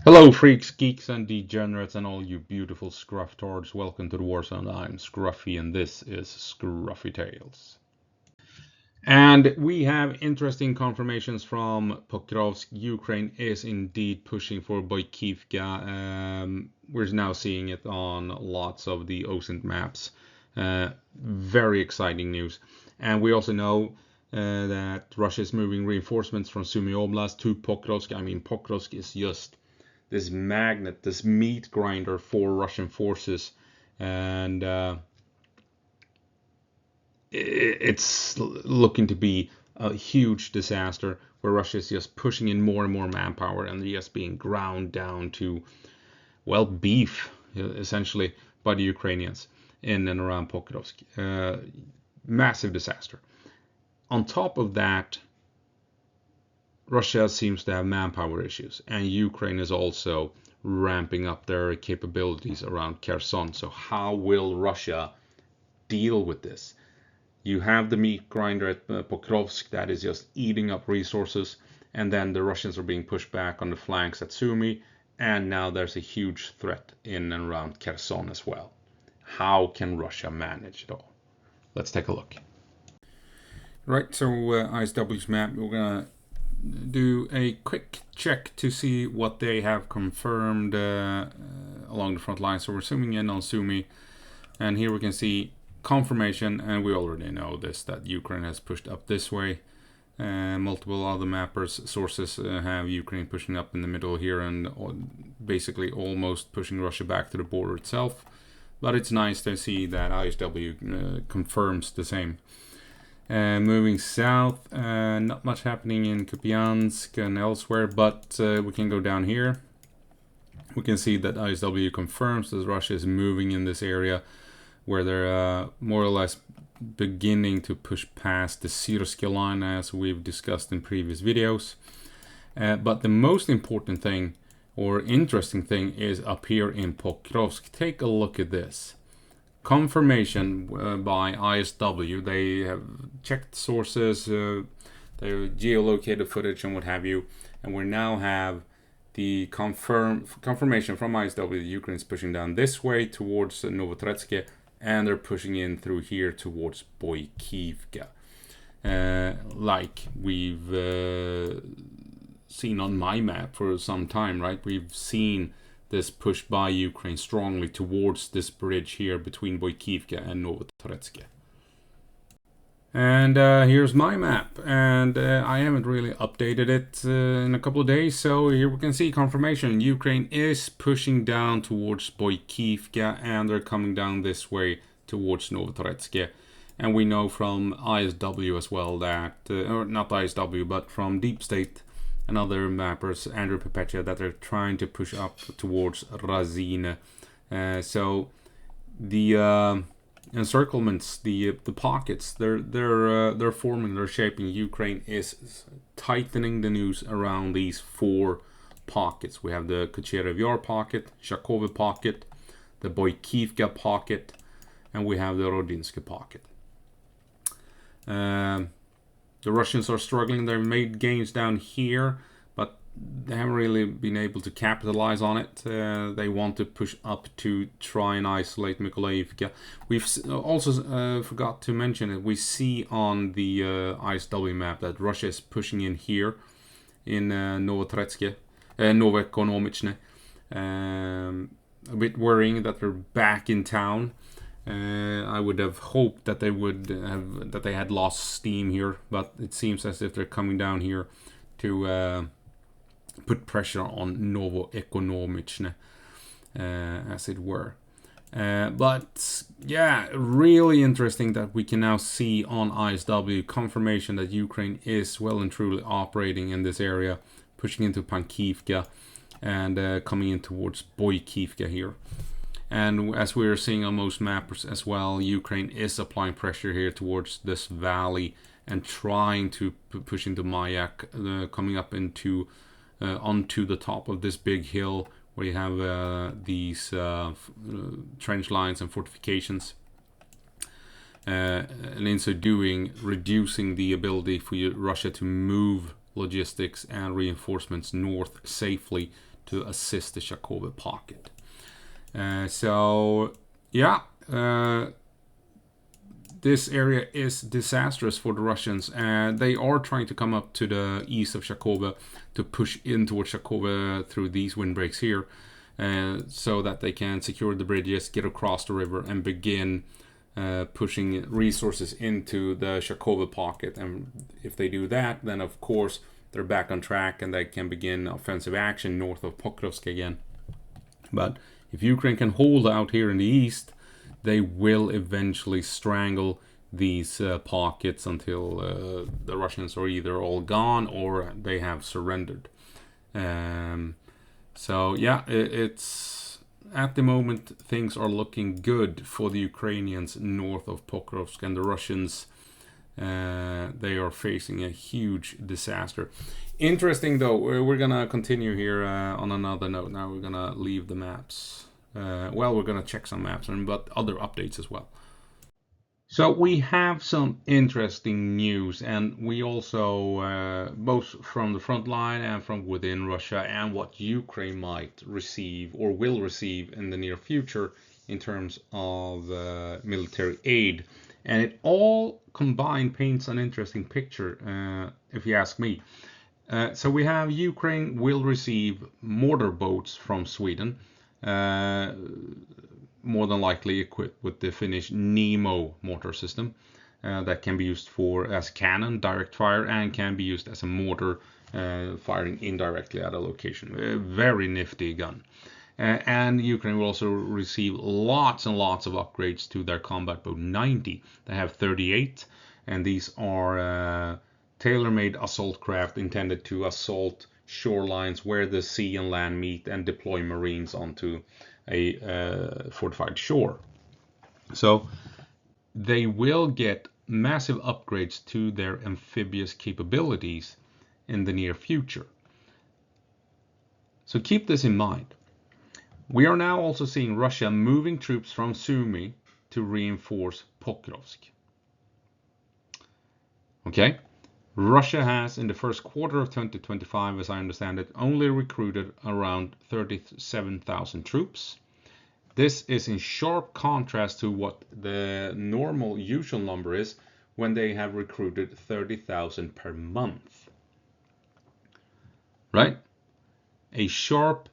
Hello freaks, geeks and degenerates and all you beautiful scrufftards. Welcome to the Warzone. I'm Scruffy and this is Skruffytalez. And we have interesting confirmations from Pokrovsk. Ukraine is indeed pushing for Boikivka. We're now seeing it on lots of the OSINT maps. Very exciting news. And we also know that Russia is moving reinforcements from Sumy Oblast to Pokrovsk. I mean, Pokrovsk is just this magnet, this meat grinder for Russian forces, and it's looking to be a huge disaster where Russia is just pushing in more and more manpower and just being ground down to, well, beef, essentially, by the Ukrainians in and around Pokrovsk. Massive disaster. On top of that, Russia seems to have manpower issues, and Ukraine is also ramping up their capabilities around Kherson. So how will Russia deal with this? You have the meat grinder at Pokrovsk that is just eating up resources, and then the Russians are being pushed back on the flanks at Sumy, and now there's a huge threat in and around Kherson as well. How can Russia manage it all? Let's take a look. Right, so ISW's map, we're gonna do a quick check to see what they have confirmed along the front line. So we're zooming in on Sumy, and here we can see confirmation, and we already know this, that Ukraine has pushed up this way. Multiple other mappers sources have Ukraine pushing up in the middle here and basically almost pushing Russia back to the border itself. But it's nice to see that ISW confirms the same. Moving south, not much happening in Kupiansk and elsewhere, but we can go down here. We can see that ISW confirms that Russia is moving in this area where they're more or less beginning to push past the Syrskaya line, as we've discussed in previous videos. But the most important thing or interesting thing is up here in Pokrovsk. Take a look at this. Confirmation by ISW. They have checked sources, they geolocated footage and what have you, and we now have the confirmation from ISW. Ukraine is pushing down this way towards Novotretsky, and they're pushing in through here towards Boikivka, like we've seen on my map for some time, right? We've seen this push by Ukraine strongly towards this bridge here between Boikivka and Novotretsky. And here's my map, and I haven't really updated it in a couple of days, so here we can see confirmation. Ukraine is pushing down towards Boikivka, and they're coming down this way towards Novotretsky. And we know from ISW as well that, or not ISW, but from Deep State and other mappers, Andrew Perpetua, that they're trying to push up towards Razine. So the encirclements, the pockets, they're forming, they're shaping. Ukraine is tightening the noose around these four pockets. We have the Kucherev Yar pocket, Shakova pocket, the Boikivka pocket, and we have the Rodinsky pocket. The Russians are struggling. They've made gains down here, but they haven't really been able to capitalize on it. They want to push up to try and isolate Mykolaiivka. We've also forgot to mention that we see on the ISW map that Russia is pushing in here in Novotretsky, Novoekonomichne. A bit worrying that they're back in town. I would have hoped that they had lost steam here, but it seems as if they're coming down here to put pressure on Novoekonomichne, as it were. But yeah, really interesting that we can now see on ISW confirmation that Ukraine is well and truly operating in this area, pushing into Pankivka and coming in towards Boikivka here. And as we're seeing on most mappers as well, Ukraine is applying pressure here towards this valley and trying to push into Mayak, coming up into onto the top of this big hill where you have these trench lines and fortifications. And in so doing, reducing the ability for Russia to move logistics and reinforcements north safely to assist the Shakova pocket. So yeah, this area is disastrous for the Russians, and they are trying to come up to the east of Shakova to push in towards Shakova through these windbreaks here, so that they can secure the bridges, get across the river, and begin pushing resources into the Shakova pocket. And if they do that, then of course they're back on track and they can begin offensive action north of Pokrovsk again. But if Ukraine can hold out here in the east, they will eventually strangle these pockets until the Russians are either all gone or they have surrendered. So yeah, it's at the moment things are looking good for the Ukrainians north of Pokrovsk, and the Russians, they are facing a huge disaster. Interesting though, we're gonna continue here on another note. Now we're gonna leave the maps. Well, we're gonna check some maps but other updates as well. So we have some interesting news, and we also both from the front line and from within Russia, and what Ukraine might receive or will receive in the near future in terms of military aid. And it all combined paints an interesting picture, if you ask me. So we have Ukraine will receive mortar boats from Sweden, more than likely equipped with the Finnish Nemo mortar system that can be used as cannon, direct fire, and can be used as a mortar firing indirectly at a location. A very nifty gun. And Ukraine will also receive lots and lots of upgrades to their combat boat 90. They have 38, and these are tailor-made assault craft intended to assault shorelines where the sea and land meet and deploy Marines onto a fortified shore. So they will get massive upgrades to their amphibious capabilities in the near future. So keep this in mind. We are now also seeing Russia moving troops from Sumy to reinforce Pokrovsk. Okay? Russia has, in the first quarter of 2025, as I understand it, only recruited around 37,000 troops. This is in sharp contrast to what the normal usual number is when they have recruited 30,000 per month. Right? A sharp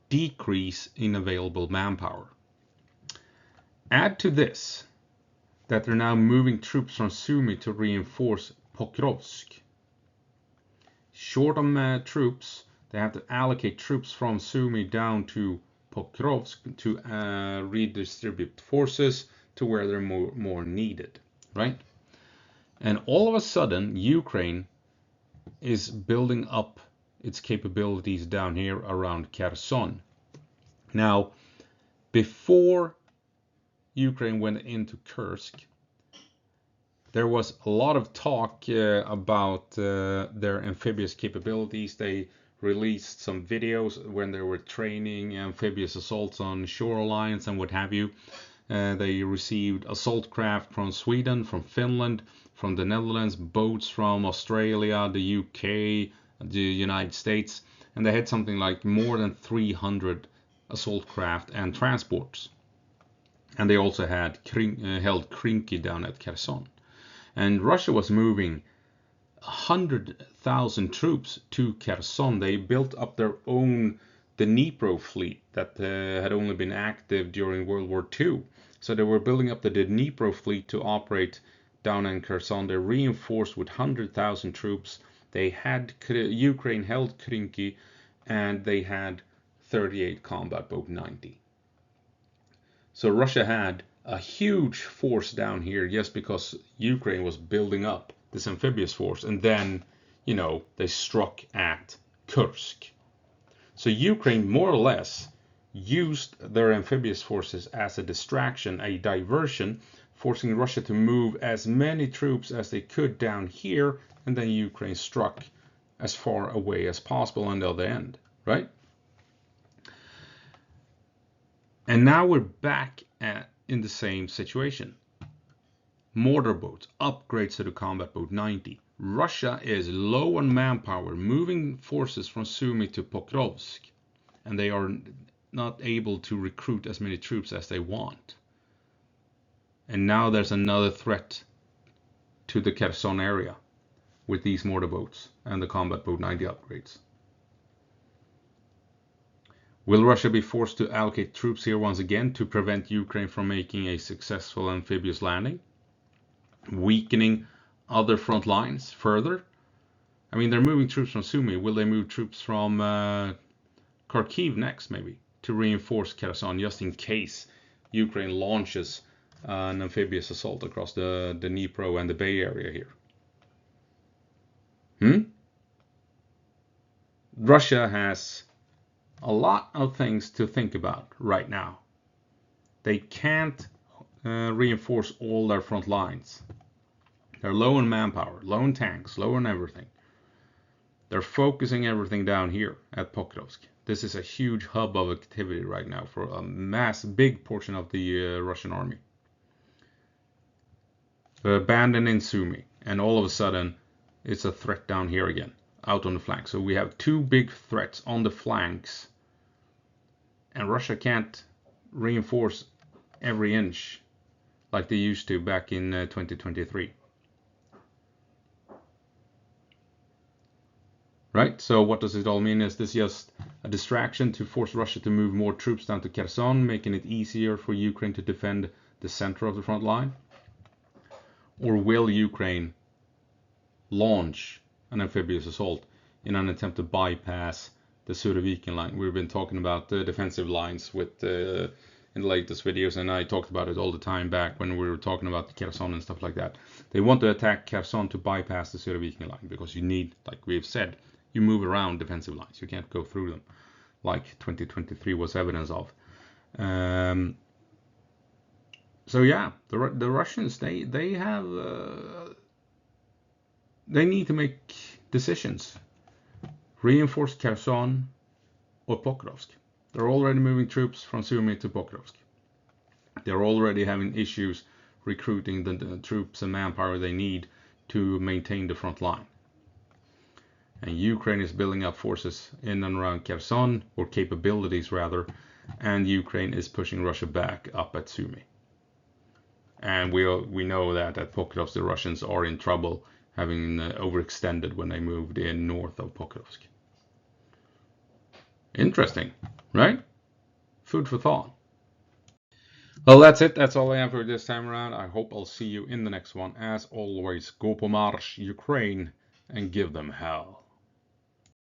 decrease in available manpower. Add to this that they're now moving troops from Sumy to reinforce Pokrovsk. Short on troops, they have to allocate troops from Sumy down to Pokrovsk to redistribute forces to where they're more needed, right? And all of a sudden, Ukraine is building up its capabilities down here around Kherson. Now, before Ukraine went into Kursk, there was a lot of talk about their amphibious capabilities. They released some videos when they were training amphibious assaults on shorelines and what have you. They received assault craft from Sweden, from Finland, from the Netherlands, boats from Australia, the UK, the United States, and they had something like more than 300 assault craft and transports. And they also had held Krinky down at Kherson. And Russia was moving 100,000 troops to Kherson. They built up their own Dnipro fleet that had only been active during World War II. So they were building up the Dnipro fleet to operate down in Kherson. They reinforced with 100,000 troops. They had Ukraine held Krinky, and they had 38 combat boat 90. So Russia had a huge force down here just because Ukraine was building up this amphibious force, and then, you know, they struck at Kursk. So Ukraine more or less used their amphibious forces as a distraction, a diversion, forcing Russia to move as many troops as they could down here, and then Ukraine struck as far away as possible until the end, right? And now we're back in the same situation. Mortar boats, upgrades to the combat boat 90. Russia is low on manpower, moving forces from Sumy to Pokrovsk. and they are not able to recruit as many troops as they want. And now there's another threat to the Kherson area with these mortar boats and the combat boat 90 upgrades. Will Russia be forced to allocate troops here once again to prevent Ukraine from making a successful amphibious landing, weakening other front lines further? I mean, they're moving troops from Sumy. Will they move troops from Kharkiv next, maybe, to reinforce Kherson, just in case Ukraine launches an amphibious assault across the Dnipro and the Bay area here? Russia has a lot of things to think about right now. They can't reinforce all their front lines. They're low on manpower, low on tanks, low on everything. They're focusing everything down here at Pokrovsk. This is a huge hub of activity right now for a big portion of the Russian army. They're abandoning Sumy, and all of a sudden it's a threat down here again, out on the flank. So we have two big threats on the flanks, and Russia can't reinforce every inch like they used to back in 2023. Right? So what does it all mean? Is this just a distraction to force Russia to move more troops down to Kherson, making it easier for Ukraine to defend the center of the front line? Or will Ukraine launch an amphibious assault in an attempt to bypass the Skruffytalez line? We've been talking about the defensive lines with in the latest videos, and I talked about it all the time back when we were talking about the Kherson and stuff like that. They want to attack Kherson to bypass the Skruffytalez line, because you need, like we've said, you move around defensive lines. You can't go through them, like 2023 was evidence of. So yeah, the Russians, they need to make decisions. Reinforce Kherson or Pokrovsk. They're already moving troops from Sumy to Pokrovsk. They're already having issues recruiting the troops and manpower they need to maintain the front line. And Ukraine is building up forces in and around Kherson, or capabilities rather, and Ukraine is pushing Russia back up at Sumy. And we know that at Pokrovsk the Russians are in trouble, having overextended when they moved in north of Pokrovsk. Interesting, right? Food for thought. Well, that's it. That's all I have for this time around. I hope I'll see you in the next one. As always, go på marsch, Ukraine, and give them hell.